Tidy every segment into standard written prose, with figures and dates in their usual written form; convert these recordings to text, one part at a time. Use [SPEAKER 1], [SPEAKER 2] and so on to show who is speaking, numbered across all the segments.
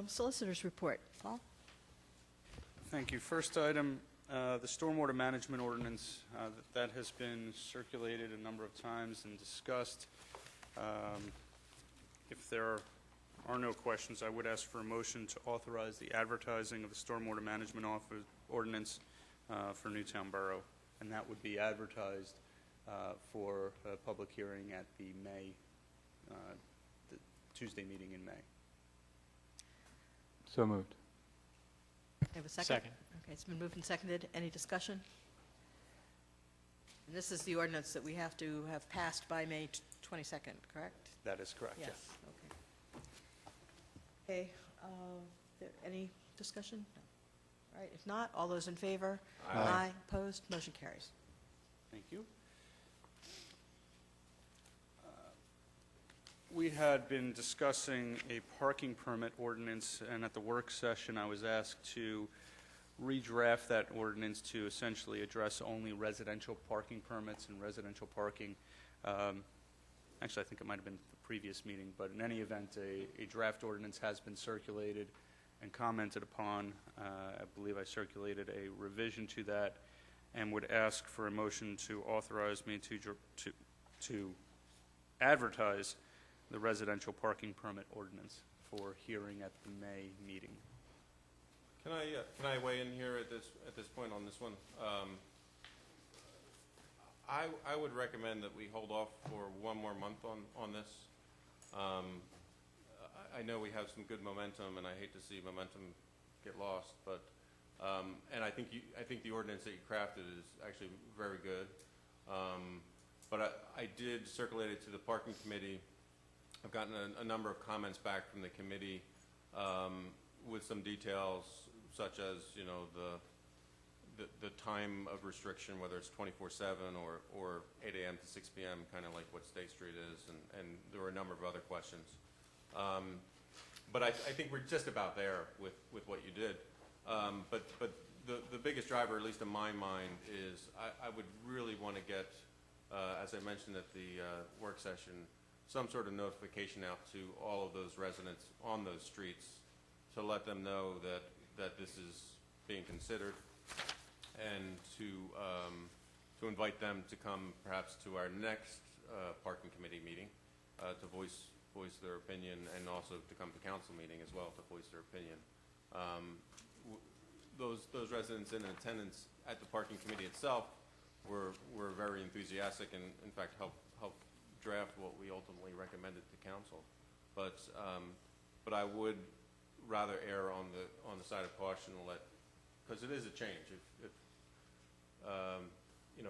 [SPEAKER 1] Solicitors report. Paul?
[SPEAKER 2] Thank you. First item, the stormwater management ordinance. That has been circulated a number of times and discussed. If there are no questions, I would ask for a motion to authorize the advertising of the stormwater management ordinance for Newtown Borough, and that would be advertised for a public hearing at the Tuesday meeting in May.
[SPEAKER 3] So moved.
[SPEAKER 1] Have a second?
[SPEAKER 4] Second.
[SPEAKER 1] Okay, it's been moved and seconded. Any discussion? And this is the ordinance that we have to have passed by May 22nd, correct?
[SPEAKER 2] That is correct, yes.
[SPEAKER 1] Okay. Okay, any discussion? No. All right, if not, all those in favor?
[SPEAKER 3] Aye.
[SPEAKER 1] Opposed? Motion carries.
[SPEAKER 2] Thank you. We had been discussing a parking permit ordinance, and at the work session, I was asked to redraft that ordinance to essentially address only residential parking permits and residential parking. Actually, I think it might have been the previous meeting, but in any event, a draft ordinance has been circulated and commented upon. I believe I circulated a revision to that and would ask for a motion to authorize me to advertise the residential parking permit ordinance for hearing at the May meeting.
[SPEAKER 5] Can I weigh in here at this point on this one? I would recommend that we hold off for one more month on this. I know we have some good momentum, and I hate to see momentum get lost, but and I think the ordinance that you crafted is actually very good. But I did circulate it to the parking committee. I've gotten a number of comments back from the committee with some details, such as the time of restriction, whether it's 24/7 or 8 a.m. to 6 p.m., kind of like what State Street is, and there were a number of other questions. But I think we're just about there with what you did. But the biggest driver, at least in my mind, is I would really want to get, as I mentioned at the work session, some sort of notification out to all of those residents on those streets to let them know that this is being considered, and to invite them to come perhaps to our next parking committee meeting to voice their opinion, and also to come to council meeting as well to voice their opinion. Those residents in attendance at the parking committee itself were very enthusiastic, and in fact helped draft what we ultimately recommended to council. But I would rather err on the side of caution, because it is a change. If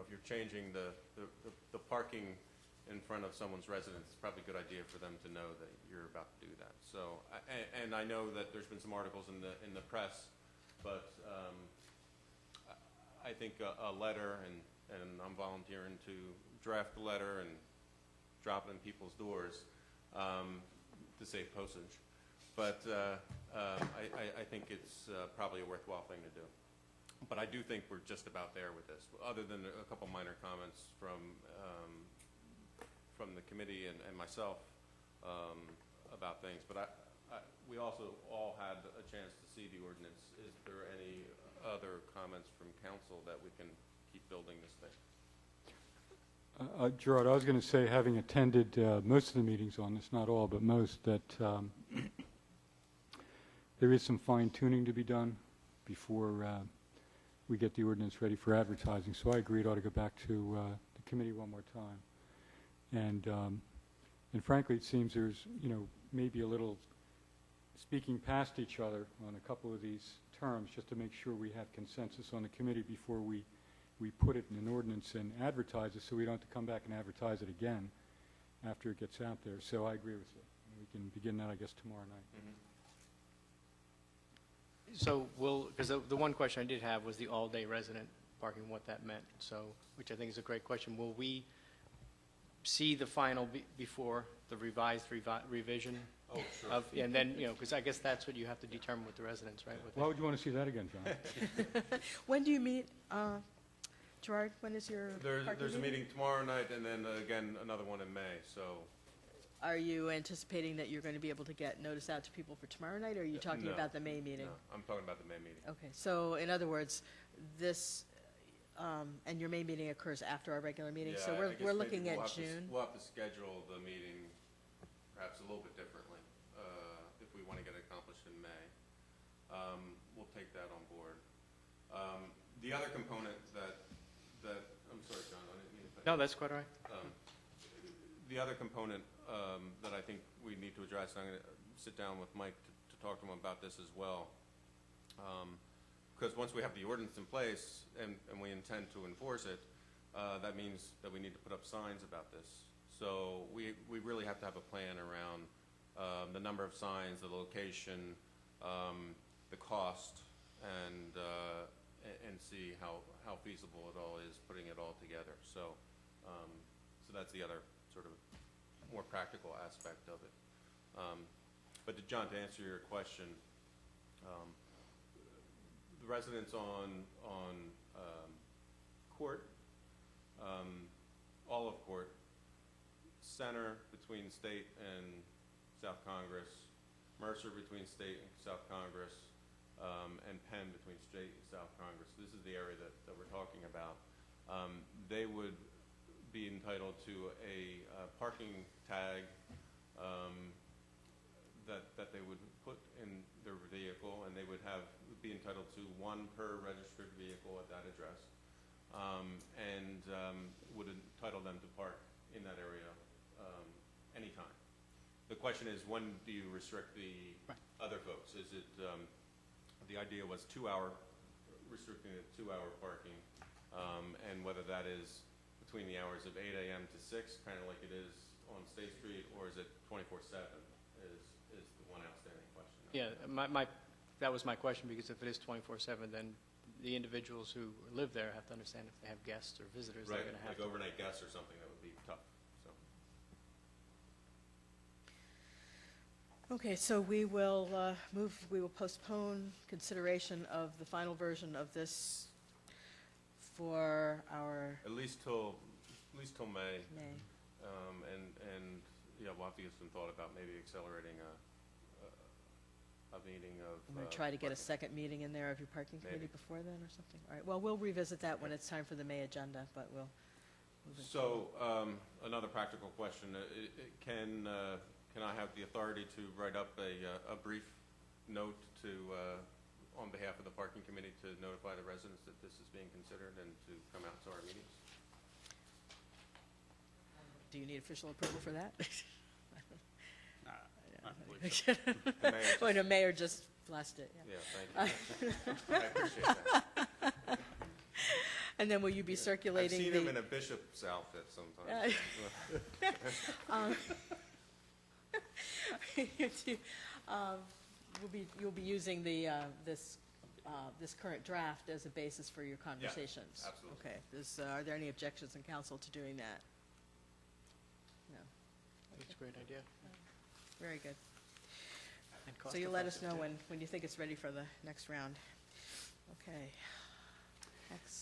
[SPEAKER 5] you're changing the parking in front of someone's residence, it's probably a good idea for them to know that you're about to do that. So, and I know that there's been some articles in the press, but I think a letter, and I'm volunteering to draft the letter and drop it in people's doors to save postage. But I think it's probably a worthwhile thing to do. But I do think we're just about there with this, other than a couple minor comments from the committee and myself about things. But we also all had a chance to see the ordinance. Is there any other comments from council that we can keep building this thing?
[SPEAKER 3] Gerard, I was going to say, having attended most of the meetings on this, not all, but most, that there is some fine-tuning to be done before we get the ordinance ready for advertising. So I agree it ought to go back to the committee one more time. And frankly, it seems there's, maybe a little speaking past each other on a couple of these terms, just to make sure we have consensus on the committee before we put it in an ordinance and advertise it, so we don't have to come back and advertise it again after it gets out there. So I agree with you. We can begin that, I guess, tomorrow night.
[SPEAKER 4] Mm-hmm. So because the one question I did have was the all-day resident parking, what that meant. So, which I think is a great question. Will we see the final before the revised revision?
[SPEAKER 5] Oh, sure.
[SPEAKER 4] And then, because I guess that's what you have to determine with the residents, right?
[SPEAKER 3] Why would you want to see that again, John?
[SPEAKER 1] When do you meet, Gerard? When is your
[SPEAKER 5] There's a meeting tomorrow night, and then again another one in May. So
[SPEAKER 1] Are you anticipating that you're going to be able to get notice out to people for tomorrow night, or are you talking
[SPEAKER 5] No.
[SPEAKER 1] about the May meeting?
[SPEAKER 5] No, I'm talking about the May meeting.
[SPEAKER 1] Okay, so in other words, this, and your May meeting occurs after our regular meeting, so
[SPEAKER 5] Yeah, I
[SPEAKER 1] we're,
[SPEAKER 5] guess
[SPEAKER 1] we're
[SPEAKER 5] maybe
[SPEAKER 1] looking
[SPEAKER 5] we'll
[SPEAKER 1] at
[SPEAKER 5] have to
[SPEAKER 1] June.
[SPEAKER 5] We'll have to schedule the meeting perhaps a little bit differently, if we want to get it accomplished in May. We'll take that on board. The other component that, I'm sorry, John, I didn't mean to cut you
[SPEAKER 4] No, that's quite all right.
[SPEAKER 5] The other component that I think we need to address, and I'm going to sit down with Mike to talk to him about this as well, because once we have the ordinance in place and we intend to enforce it, that means that we need to put up signs about this. So we really have to have a plan around the number of signs, the location, the cost, and see how feasible it all is, putting it all together. So that's the other sort of more practical aspect of it. But John, to answer your question, the residents on Court, all of Court, Center between State and South Congress, Mercer between State and South Congress, and Penn between State and South Congress. This is the area that we're talking about. They would be entitled to a parking tag that they would put in their vehicle, and they would be entitled to one per registered vehicle at that address, and would entitle them to park in that area anytime. The question is, when do you restrict the other folks? Is it, the idea was 2 hour, restricting it 2 hour parking, and whether that is between the hours of 8 a.m. to 6, kind of like it is on State Street, or is it 24/7 is the one outstanding question.
[SPEAKER 4] Yeah, that was my question, because if it is 24/7, then the individuals who live there have to understand if they have guests or visitors,
[SPEAKER 5] Right,
[SPEAKER 4] they're going to have
[SPEAKER 5] like
[SPEAKER 4] to.
[SPEAKER 5] overnight guests or something, that would be tough, so.
[SPEAKER 1] Okay, so we will postpone consideration of the final version of this for our
[SPEAKER 5] At least till May,
[SPEAKER 1] May.
[SPEAKER 5] and yeah, we'll have to give some thought about maybe accelerating a meeting of.
[SPEAKER 1] I'm going to try to get a
[SPEAKER 5] parking.
[SPEAKER 1] second meeting in there of your parking committee
[SPEAKER 5] Maybe.
[SPEAKER 1] before then or something. All right, well, we'll revisit that when it's time for the May agenda, but we'll move it.
[SPEAKER 5] So, another practical question, can I have the authority to write up a brief note to, on behalf of the parking committee, to notify the residents that this is being considered and to come out to our meetings?
[SPEAKER 1] Do you need official approval for that?
[SPEAKER 2] I believe so.
[SPEAKER 5] The mayor
[SPEAKER 1] Oh,
[SPEAKER 5] just-
[SPEAKER 1] no, Mayor just blessed it, yeah.
[SPEAKER 5] Yeah, thank you. I appreciate that.
[SPEAKER 1] And then will you be
[SPEAKER 5] I've
[SPEAKER 1] circulating
[SPEAKER 5] seen him
[SPEAKER 1] the?
[SPEAKER 5] in a bishop's outfit sometimes.
[SPEAKER 1] You'll be using the, this current draft as a basis for your conversations?
[SPEAKER 5] absolutely.
[SPEAKER 1] Okay, are there any objections in council to doing that? No,
[SPEAKER 4] That's a great idea.
[SPEAKER 1] very good.
[SPEAKER 4] And
[SPEAKER 1] So you'll let us know
[SPEAKER 4] cost-effective,
[SPEAKER 1] when you think it's ready for the next round. Okay.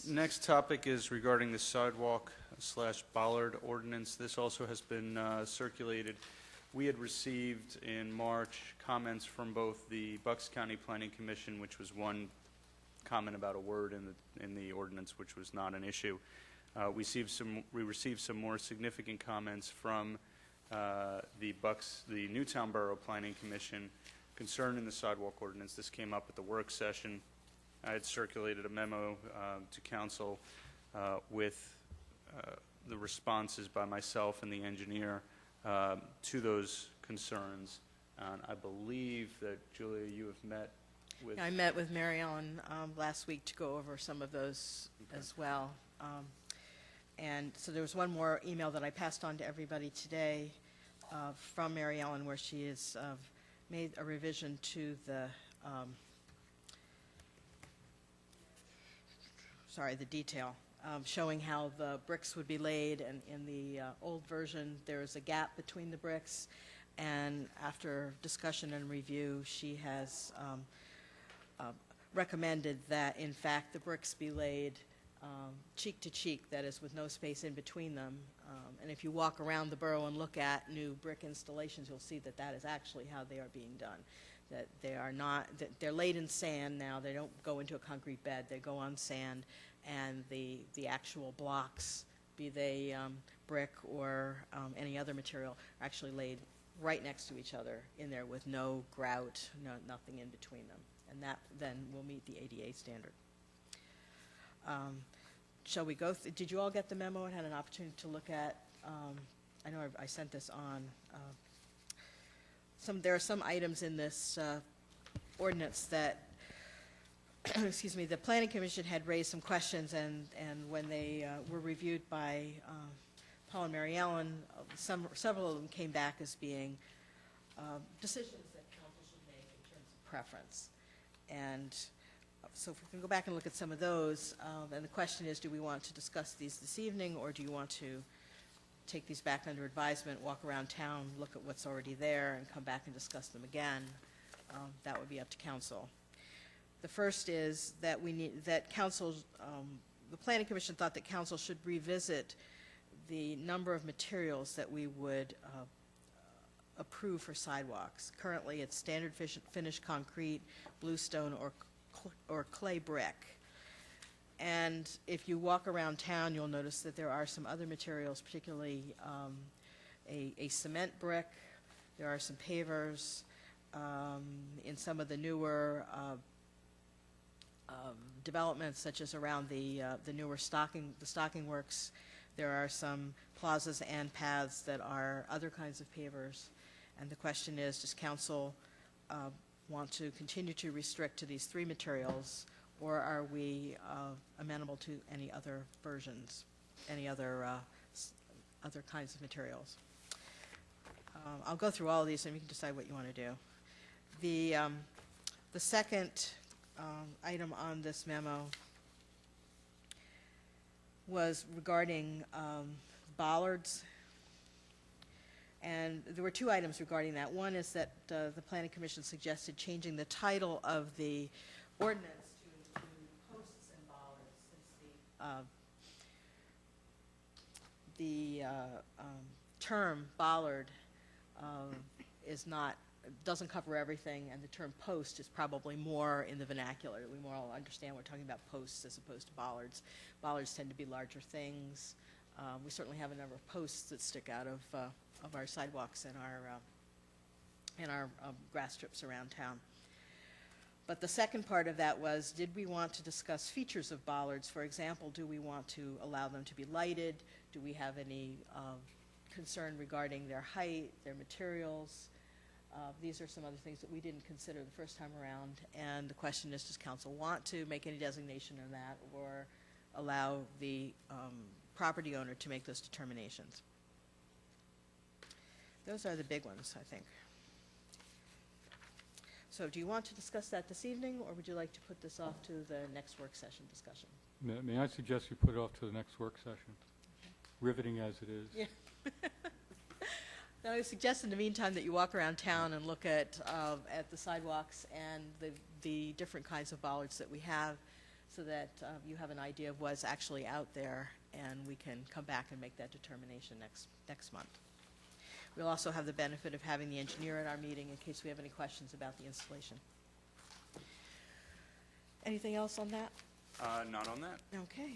[SPEAKER 2] Next topic is regarding the sidewalk/bollard ordinance. This also has been circulated. We had received in March comments from both the Bucks County Planning Commission, which was one comment about a word in the ordinance, which was not an issue. We received some more significant comments from the Newtown Borough Planning Commission concerning the sidewalk ordinance. This came up at the work session. I had circulated a memo to council with the responses by myself and the engineer to those concerns. And I believe that, Julia, you have met with...
[SPEAKER 1] I met with Mary Ellen last week to go over some of those as well. And so there was one more email that I passed on to everybody today from Mary Ellen, where she has made a revision to the, the detail, showing how the bricks would be laid. And in the old version, there is a gap between the bricks. And after discussion and review, she has recommended that, in fact, the bricks be laid cheek to cheek, that is, with no space in between them, And if you walk around the borough and look at new brick installations, you'll see that that is actually how they are being done. That they are not, that they're laid in sand now, they don't go into a concrete bed, they go on sand, and the actual blocks, be they brick or any other material, are actually laid right next to each other in there with no grout, nothing in between them. And that then will meet the ADA standard. Shall we go, did you all get the memo and had an opportunity to look at, I know I sent this on, there are some items in this ordinance that, excuse me, the Planning Commission had raised some questions, and when they were reviewed by Paul and Mary Ellen, several of them came back as being decisions that council should make in terms of preference. And so if we can go back and look at some of those, and the question is, do we want to discuss these this evening, or do you want to take these back under advisement, walk around town, look at what's already there, and come back and discuss them again? That would be up to council. The first is that council, the Planning Commission thought that council should revisit the number of materials that we would approve for sidewalks. Currently, it's standard finished concrete, bluestone, or clay brick. And if you walk around town, you'll notice that there are some other materials, particularly a cement brick. There are some pavers. In some of the newer developments, such as around the newer stocking works, there are some plazas and paths that are other kinds of pavers. And the question is, does council want to continue to restrict to these three materials, or are we amenable to any other versions, any other kinds of materials? I'll go through all of these and you can decide what you want to do. The second item on this memo was regarding bollards. And there were two items regarding that. One is that the Planning Commission suggested changing the title of the ordinance to include posts and bollards, since the term bollard doesn't cover everything, and the term post is probably more in the vernacular. We more understand we're talking about posts as opposed to bollards. Bollards tend to be larger things. We certainly have a number of posts that stick out of our sidewalks and our grass strips around town. But the second part of that was, did we want to discuss features of bollards? For example, do we want to allow them to be lighted? Do we have any concern regarding their height, their materials? These are some other things that we didn't consider the first time around, and the question is, does council want to make any designation on that, or allow the property owner to make those determinations? Those are the big ones, I think. So do you want to discuss that this evening, or would you like to put this off to the next work session discussion?
[SPEAKER 3] May I suggest we put it off to the next work session? Okay. Riveting as it is.
[SPEAKER 1] Yeah. Now, I would suggest in the meantime that you walk around town and look at the sidewalks and the different kinds of bollards that we have, so that you have an idea of what's actually out there, and we can come back and make that determination next month. We'll also have the benefit of having the engineer at our meeting in case we have any questions about the installation. Anything else on that?
[SPEAKER 2] Not on that.
[SPEAKER 1] Okay.